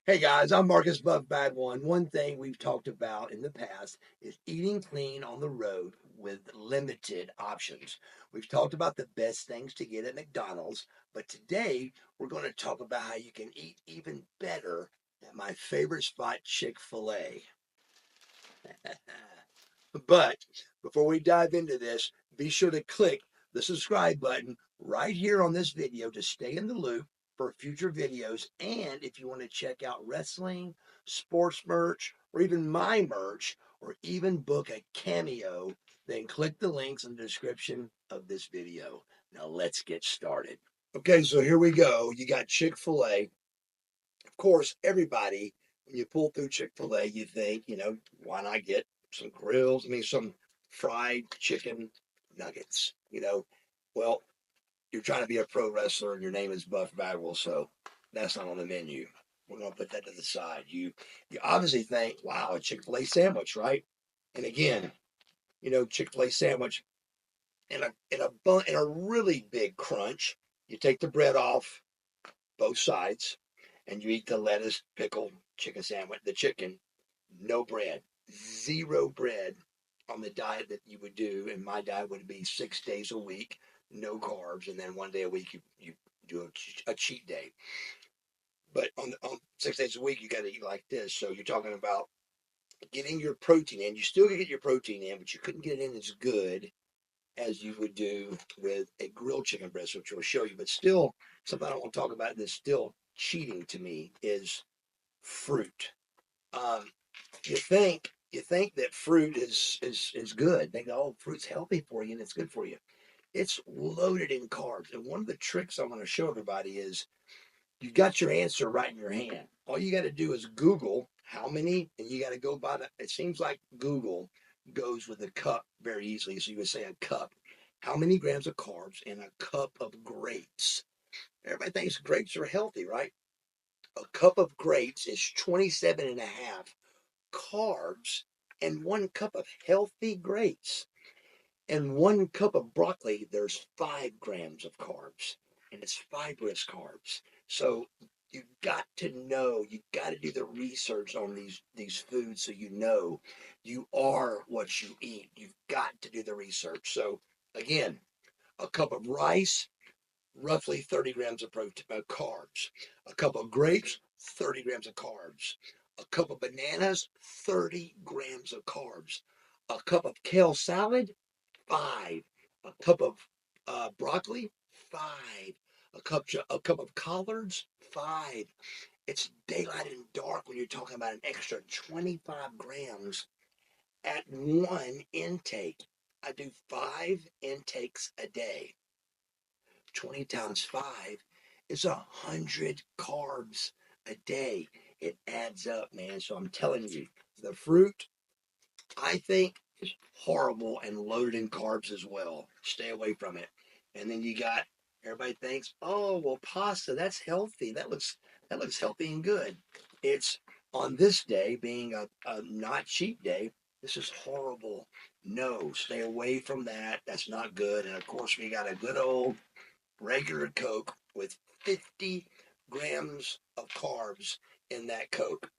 Hey guys, I'm Marcus Buff Bagwell, and one thing we've talked about in the past is eating clean on the road with limited options. We've talked about the best things to get at McDonald's, but today we're going to talk about how you can eat even better at my favorite spot, Chick-fil-A. But before we dive into this, be sure to click the subscribe button right here on this video to stay in the loop for future videos. And if you want to check out wrestling, sports merch, or even my merch, or even book a cameo, then click the links in the description of this video. Now let's get started. Okay, so here we go. You got Chick-fil-A. Of course, everybody, when you pull through Chick-fil-A, you think, why not get some grills? I mean, some fried chicken nuggets, Well, you're trying to be a pro wrestler and your name is Buff Bagwell, so that's not on the menu. We're going to put that to the side. You obviously think, wow, a Chick-fil-A sandwich, right? And again, Chick-fil-A sandwich in a really big crunch. You take the bread off both sides, and you eat the lettuce, pickle, chicken sandwich, the chicken, no bread, zero bread on the diet that you would do. And my diet would be 6 days a week, no carbs, and then one day a week you do a cheat day. But on 6 days a week, you got to eat like this. So you're talking about getting your protein in. You still get your protein in, but you couldn't get it in as good as you would do with a grilled chicken breast, which we'll show you. But still, something I don't want to talk about that's still cheating to me is fruit. Um, you think that fruit is good. They go, oh, fruit's healthy for you and it's good for you. It's loaded in carbs. And one of the tricks I want to show everybody is you got your answer right in your hand. All you got to do is Google how many, and you got to go by the. It seems like Google goes with a cup very easily. So you would say a cup. How many grams of carbs in a cup of grapes? Everybody thinks grapes are healthy, right? A cup of grapes is 27 and a half carbs, and 1 cup of healthy grapes. And 1 cup of broccoli, there's 5 grams of carbs, and it's fibrous carbs. So you got to know, you got to do the research on these foods so you know you are what you eat. You've got to do the research. So again, a cup of rice, roughly 30 grams of protein, carbs. A cup of grapes, 30 grams of carbs. A cup of bananas, 30 grams of carbs. A cup of kale salad, 5. A cup of broccoli, 5. A cup of collards, 5. It's daylight and dark when you're talking about an extra 25 grams at one intake. I do 5 intakes a day. 20 times 5 is 100 carbs a day. It adds up, man. So I'm telling you, the fruit, I think, is horrible and loaded in carbs as well. Stay away from it. And then you got everybody thinks, oh well, pasta, that's healthy. That looks healthy and good. It's on this day being a not cheat day. This is horrible. No, stay away from that. That's not good. And of course, we got a good old regular Coke with 50 grams of carbs in that Coke.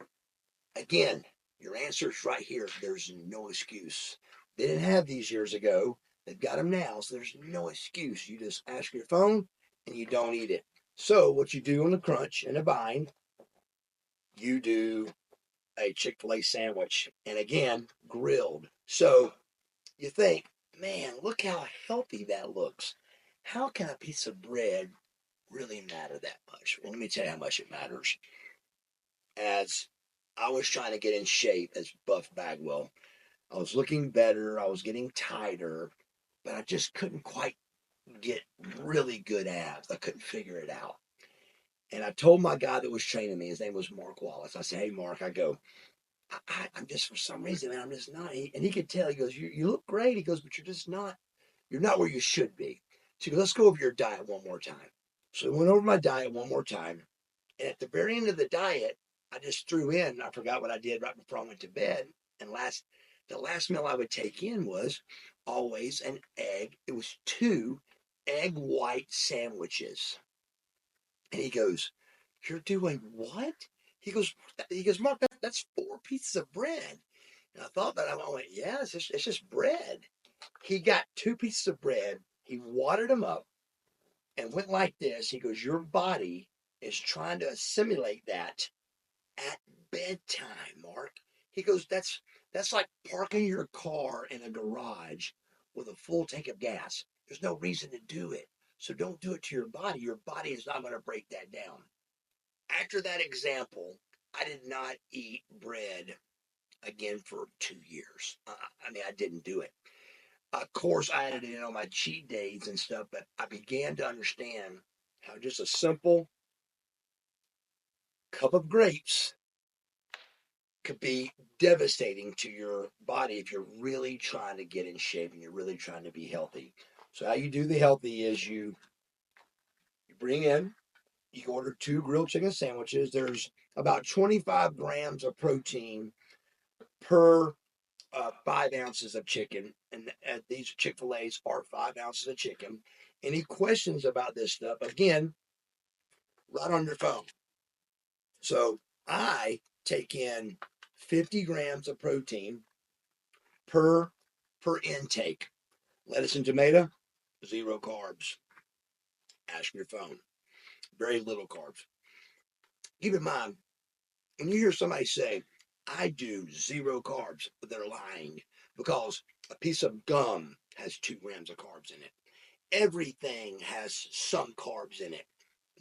Again, your answer's right here. There's no excuse. They didn't have these years ago. They've got them now, so there's no excuse. You just ask your phone and you don't eat it. So, what you do on the crunch in a bind, you do a Chick-fil-A sandwich. And again, grilled. So, you think, man, look how healthy that looks. How can a piece of bread really matter that much? Well, let me tell you how much it matters. As I was trying to get in shape as Buff Bagwell, I was looking better, I was getting tighter, but I just couldn't quite get really good abs. I couldn't figure it out. And I told my guy that was training me, his name was Mark Wallace. I said, hey, Mark, I go, I'm just, for some reason, man, I'm just not. And he could tell, he goes, you look great. He goes, but you're not where you should be. So he goes, let's go over your diet one more time. So we went over my diet one more time. And at the very end of the diet, I just threw in, I forgot what I did right before I went to bed. And the last meal I would take in was always an egg. It was 2 egg white sandwiches. And he goes, you're doing what? He goes, Mark, that's 4 pieces of bread. And I thought about it. I went, yeah, it's just bread. He got 2 pieces of bread. He wadded them up and went like this. He goes, your body is trying to assimilate that at bedtime, Mark. He goes, that's like parking your car in a garage with a full tank of gas. There's no reason to do it. So don't do it to your body. Your body is not going to break that down. After that example, I did not eat bread again for 2 years. I mean, I didn't do it. Of course, I added it in on my cheat days and stuff, but I began to understand how just a simple cup of grapes could be devastating to your body if you're really trying to get in shape and you're really trying to be healthy. So how you do the healthy is you bring in, you order 2 grilled chicken sandwiches. There's about 25 grams of protein per 5 ounces of chicken, and these Chick-fil-A's are 5 ounces of chicken. Any questions about this stuff? Again, right on your phone. So I take in 50 grams of protein per intake. Lettuce and tomato, 0 carbs. Ask your phone. Very little carbs. Keep in mind, when you hear somebody say, I do 0 carbs, they're lying because a piece of gum has 2 grams of carbs in it. Everything has some carbs in it.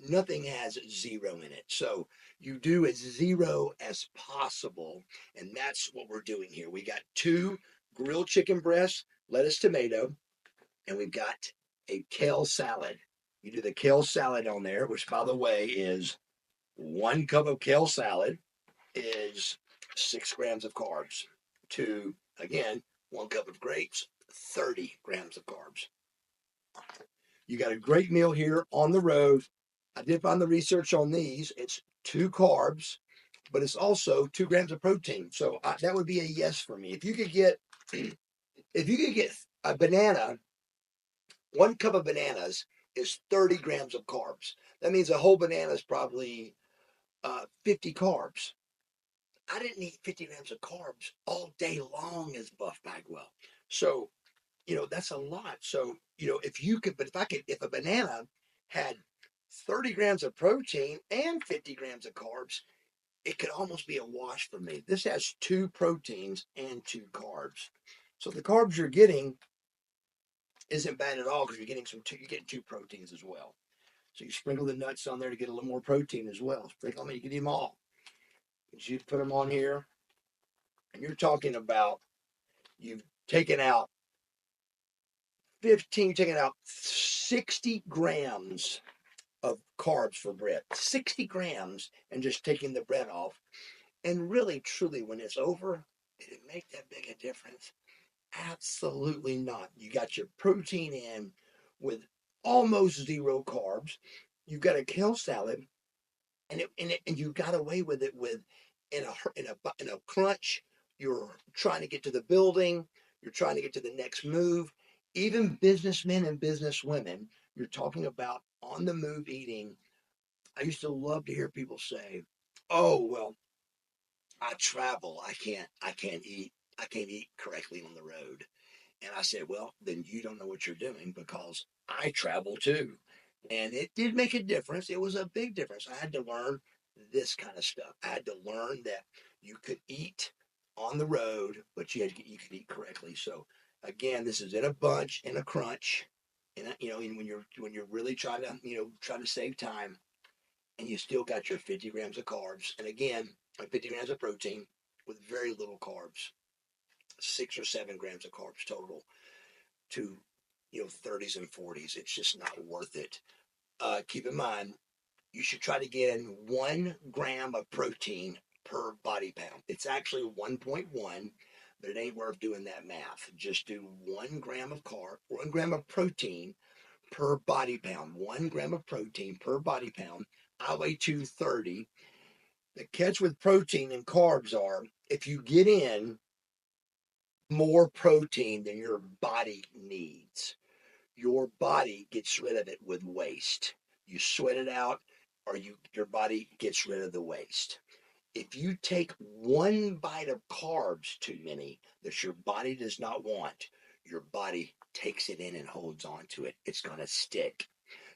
Nothing has 0 in it. So you do as 0 as possible. And that's what we're doing here. We got 2 grilled chicken breasts, lettuce, tomato, and we've got a kale salad. You do the kale salad on there, which, by the way, is 1 cup of kale salad is 6 grams of carbs. To, again, 1 cup of grapes, 30 grams of carbs. You got a great meal here on the road. I did find the research on these. It's 2 carbs, but it's also 2 grams of protein. So that would be a yes for me. If you could get, if you could get a banana, 1 cup of bananas is 30 grams of carbs. That means a whole banana is probably 50 carbs. I didn't eat 50 grams of carbs all day long as Buff Bagwell. So, that's a lot. So, if you could, but if a banana had 30 grams of protein and 50 grams of carbs, it could almost be a wash for me. This has 2 proteins and 2 carbs. So the carbs you're getting isn't bad at all because you're getting 2 proteins as well. So you sprinkle the nuts on there to get a little more protein as well. Sprinkle them, you get them all. You put them on here, and you're talking about you've taken out 60 grams of carbs for bread. 60 grams and just taking the bread off. And really, truly, when it's over, did it make that big a difference? Absolutely not. You got your protein in with almost 0 carbs. You've got a kale salad, and you got away with it with in a crunch. You're trying to get to the building. You're trying to get to the next move. Even businessmen and businesswomen, you're talking about on the move eating. I used to love to hear people say, "Oh well, I travel. I can't eat correctly on the road." And I said, well, then you don't know what you're doing because I travel too. And it did make a difference. It was a big difference. I had to learn this kind of stuff. I had to learn that you could eat on the road, but you could eat correctly. So again, this is in a bunch, in a crunch, and when you're really trying to save time, and you still got your 50 grams of carbs, and again, 50 grams of protein with very little carbs, 6 or 7 grams of carbs total to 30s and 40s. It's just not worth it. Keep in mind, you should try to get in 1 gram of protein per body pound. It's actually 1.1, but it ain't worth doing that math. Just do 1 gram of protein per body pound. 1 gram of protein per body pound. I weigh 230. The catch with protein and carbs are if you get in more protein than your body needs, your body gets rid of it with waste. You sweat it out, or your body gets rid of the waste. If you take one bite of carbs too many that your body does not want, your body takes it in and holds on to it. It's going to stick.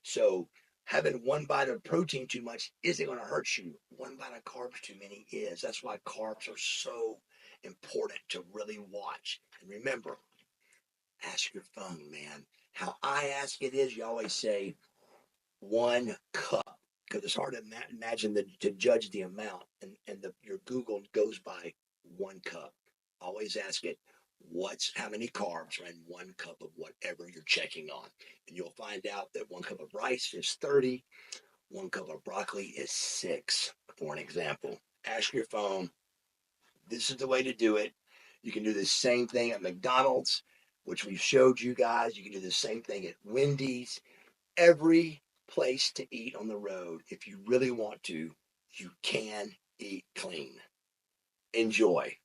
So having one bite of protein too much isn't going to hurt you. One bite of carbs too many is. That's why carbs are so important to really watch. And remember, ask your phone, man. How I ask it is, you always say 1 cup, because it's hard to imagine to judge the amount, and your Google goes by 1 cup. Always ask it, how many carbs are in 1 cup of whatever you're checking on, and you'll find out that 1 cup of rice is 30, 1 cup of broccoli is 6. For an example, ask your phone. This is the way to do it. You can do the same thing at McDonald's, which we've showed you guys. You can do the same thing at Wendy's. Every place to eat on the road, if you really want to, you can eat clean. Enjoy.